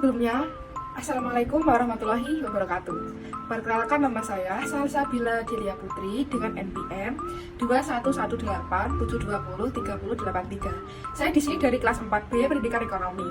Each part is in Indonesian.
Sebelumnya, Assalamualaikum warahmatullahi wabarakatuh. Perkenalkan, nama saya Salsabila Delia Putri dengan NPM 21187203083. Saya di sini dari kelas 4B Pendidikan Ekonomi.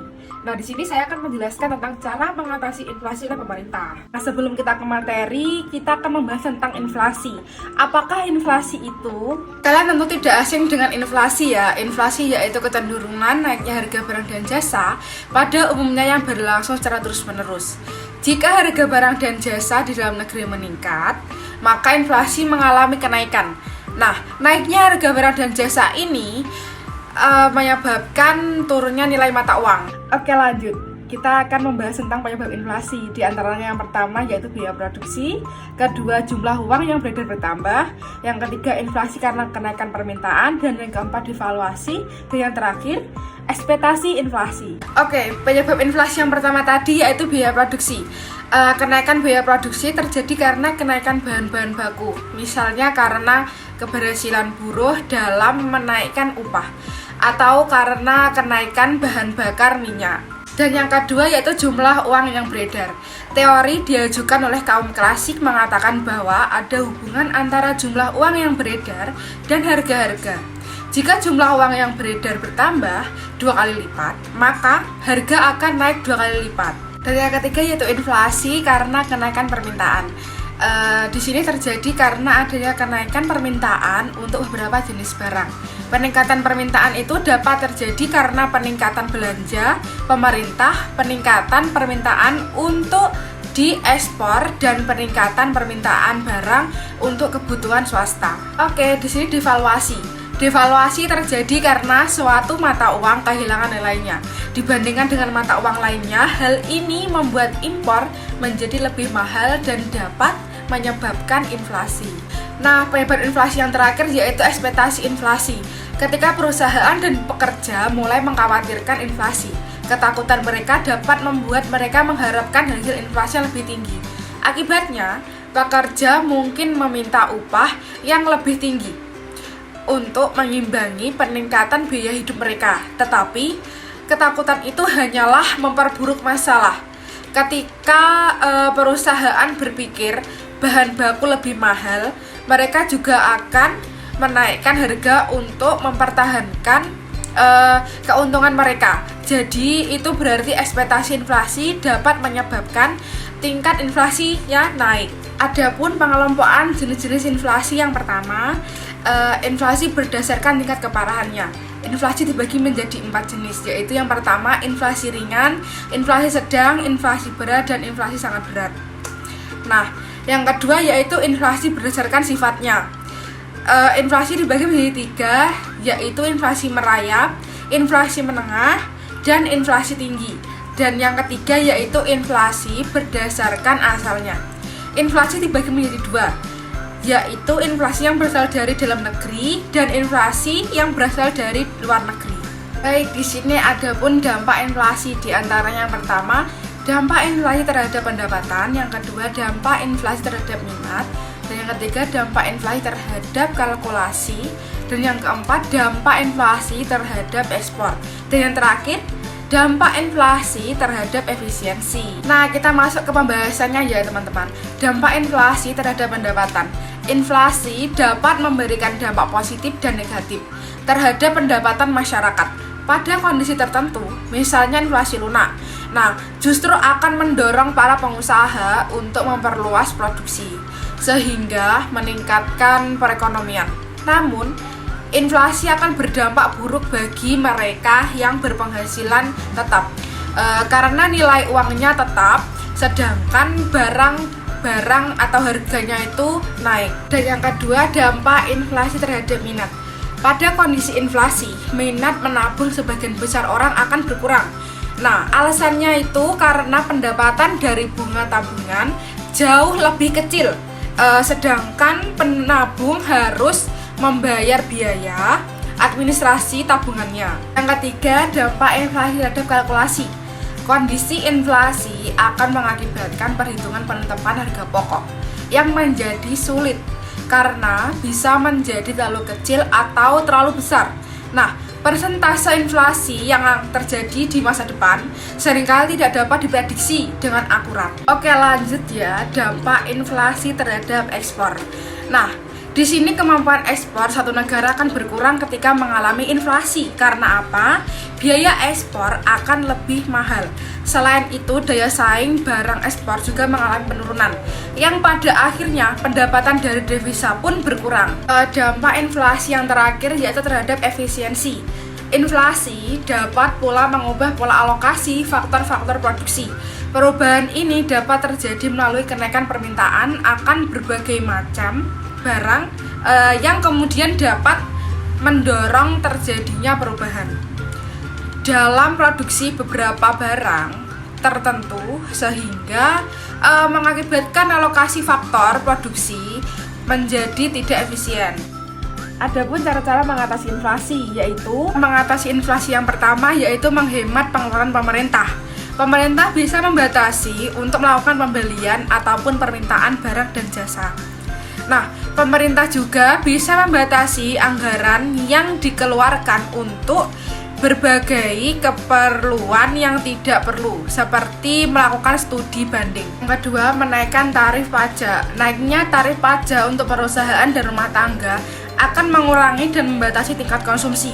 Nah, di sini saya akan menjelaskan tentang cara mengatasi inflasi oleh pemerintah. Nah, sebelum kita ke materi, kita akan membahas tentang inflasi. Apakah inflasi itu? Kalian tentu tidak asing dengan inflasi ya. Inflasi yaitu kecenderungan naiknya harga barang dan jasa pada umumnya yang berlangsung secara terus-menerus. Jika harga barang dan jasa di dalam negeri meningkat, maka inflasi mengalami kenaikan. Nah, naiknya harga barang dan jasa ini menyebabkan turunnya nilai mata uang. Oke, lanjut. Kita akan membahas tentang penyebab inflasi. Di antaranya yang pertama yaitu biaya produksi, kedua jumlah uang yang beredar bertambah, yang ketiga inflasi karena kenaikan permintaan, dan yang keempat devaluasi, dan yang terakhir ekspektasi inflasi. Oke, penyebab inflasi yang pertama tadi yaitu biaya produksi. Kenaikan biaya produksi terjadi karena kenaikan bahan-bahan baku, misalnya karena keberhasilan buruh dalam menaikkan upah, atau karena kenaikan bahan bakar minyak. Dan yang kedua yaitu jumlah uang yang beredar. Teori diajukan oleh kaum klasik mengatakan bahwa ada hubungan antara jumlah uang yang beredar dan harga-harga. Jika jumlah uang yang beredar bertambah 2 kali lipat, maka harga akan naik 2 kali lipat. Dan yang ketiga yaitu inflasi karena kenaikan permintaan. Di sini terjadi karena adanya kenaikan permintaan untuk beberapa jenis barang. Peningkatan permintaan itu dapat terjadi karena peningkatan belanja pemerintah, peningkatan permintaan untuk diekspor, dan peningkatan permintaan barang untuk kebutuhan swasta. Oke, di sini devaluasi. Devaluasi terjadi karena suatu mata uang kehilangan nilainya dibandingkan dengan mata uang lainnya. Hal ini membuat impor menjadi lebih mahal dan dapat menyebabkan inflasi. Nah, penyebab inflasi yang terakhir yaitu ekspektasi inflasi. Ketika perusahaan dan pekerja mulai mengkhawatirkan inflasi, ketakutan mereka dapat membuat mereka mengharapkan hasil inflasi yang lebih tinggi. Akibatnya, pekerja mungkin meminta upah yang lebih tinggi untuk mengimbangi peningkatan biaya hidup mereka. Tetapi, ketakutan itu hanyalah memperburuk masalah. Ketika perusahaan berpikir bahan baku lebih mahal, mereka juga akan menaikkan harga untuk mempertahankan keuntungan mereka. Jadi itu berarti ekspektasi inflasi dapat menyebabkan tingkat inflasinya naik. Adapun pengelompokan jenis-jenis inflasi yang pertama, inflasi berdasarkan tingkat keparahannya. Inflasi dibagi menjadi 4 jenis, yaitu yang pertama inflasi ringan, inflasi sedang, inflasi berat, dan inflasi sangat berat. Nah, yang kedua yaitu inflasi berdasarkan sifatnya. Inflasi dibagi menjadi 3, yaitu inflasi merayap, inflasi menengah, dan inflasi tinggi. Dan yang ketiga yaitu inflasi berdasarkan asalnya. Inflasi dibagi menjadi 2, yaitu inflasi yang berasal dari dalam negeri dan inflasi yang berasal dari luar negeri. Baik, di sini ada pun dampak inflasi. Di antaranya yang pertama, dampak inflasi terhadap pendapatan, yang kedua dampak inflasi terhadap minat, dan yang ketiga dampak inflasi terhadap kalkulasi, dan yang keempat dampak inflasi terhadap ekspor, dan yang terakhir dampak inflasi terhadap efisiensi. Nah, kita masuk ke pembahasannya ya teman-teman. Dampak inflasi terhadap pendapatan. Inflasi dapat memberikan dampak positif dan negatif terhadap pendapatan masyarakat pada kondisi tertentu, misalnya inflasi lunak. Nah, justru akan mendorong para pengusaha untuk memperluas produksi sehingga meningkatkan perekonomian. Namun, inflasi akan berdampak buruk bagi mereka yang berpenghasilan tetap karena nilai uangnya tetap, sedangkan barang atau harganya itu naik. Dan yang kedua, dampak inflasi terhadap minat. Pada kondisi inflasi, minat menabung sebagian besar orang akan berkurang. Nah, alasannya itu karena pendapatan dari bunga tabungan jauh lebih kecil, sedangkan penabung harus membayar biaya administrasi tabungannya. Yang ketiga, dampak inflasi terhadap kalkulasi. Kondisi inflasi akan mengakibatkan perhitungan penetapan harga pokok yang menjadi sulit karena bisa menjadi terlalu kecil atau terlalu besar. Nah, persentase inflasi yang terjadi di masa depan seringkali tidak dapat diprediksi dengan akurat. Oke, lanjut ya, dampak inflasi terhadap ekspor. Nah, di sini kemampuan ekspor satu negara akan berkurang ketika mengalami inflasi. Karena apa? Biaya ekspor akan lebih mahal. Selain itu, daya saing barang ekspor juga mengalami penurunan, yang pada akhirnya pendapatan dari devisa pun berkurang. Dampak inflasi yang terakhir yaitu terhadap efisiensi. Inflasi dapat pula mengubah pola alokasi faktor-faktor produksi. Perubahan ini dapat terjadi melalui kenaikan permintaan akan berbagai macam barang yang kemudian dapat mendorong terjadinya perubahan dalam produksi beberapa barang tertentu sehingga mengakibatkan alokasi faktor produksi menjadi tidak efisien. Adapun cara-cara mengatasi inflasi, yaitu mengatasi inflasi yang pertama yaitu menghemat pengeluaran pemerintah. Pemerintah bisa membatasi untuk melakukan pembelian ataupun permintaan barang dan jasa. Nah, pemerintah juga bisa membatasi anggaran yang dikeluarkan untuk berbagai keperluan yang tidak perlu, seperti melakukan studi banding. Yang kedua, menaikkan tarif pajak. Naiknya tarif pajak untuk perusahaan dan rumah tangga akan mengurangi dan membatasi tingkat konsumsi.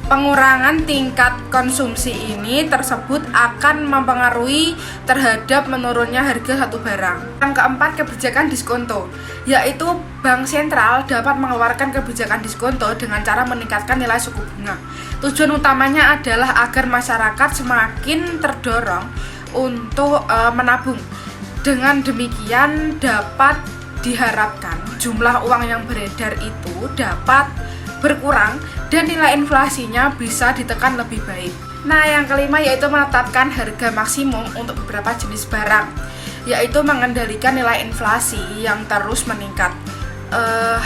Pengurangan tingkat konsumsi ini tersebut akan mempengaruhi terhadap menurunnya harga satu barang. Yang keempat, kebijakan diskonto, yaitu bank sentral dapat mengeluarkan kebijakan diskonto dengan cara meningkatkan nilai suku bunga. Tujuan utamanya adalah agar masyarakat semakin terdorong untuk menabung. Dengan demikian dapat diharapkan jumlah uang yang beredar itu dapat berkurang dan nilai inflasinya bisa ditekan lebih baik. Nah, yang kelima yaitu menetapkan harga maksimum untuk beberapa jenis barang, yaitu mengendalikan nilai inflasi yang terus meningkat.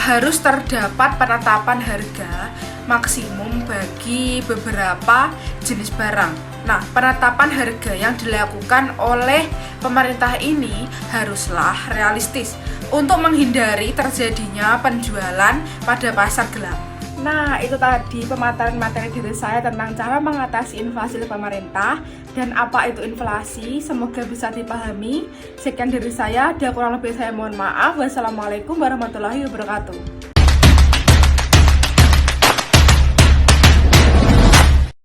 Harus terdapat penetapan harga maksimum bagi beberapa jenis barang. Nah, penetapan harga yang dilakukan oleh pemerintah ini haruslah realistis untuk menghindari terjadinya penjualan pada pasar gelap. Nah, itu tadi pemaparan materi dari saya tentang cara mengatasi inflasi dari pemerintah dan apa itu inflasi. Semoga bisa dipahami. Sekian dari saya, dan kurang lebih saya mohon maaf. Wassalamualaikum warahmatullahi wabarakatuh.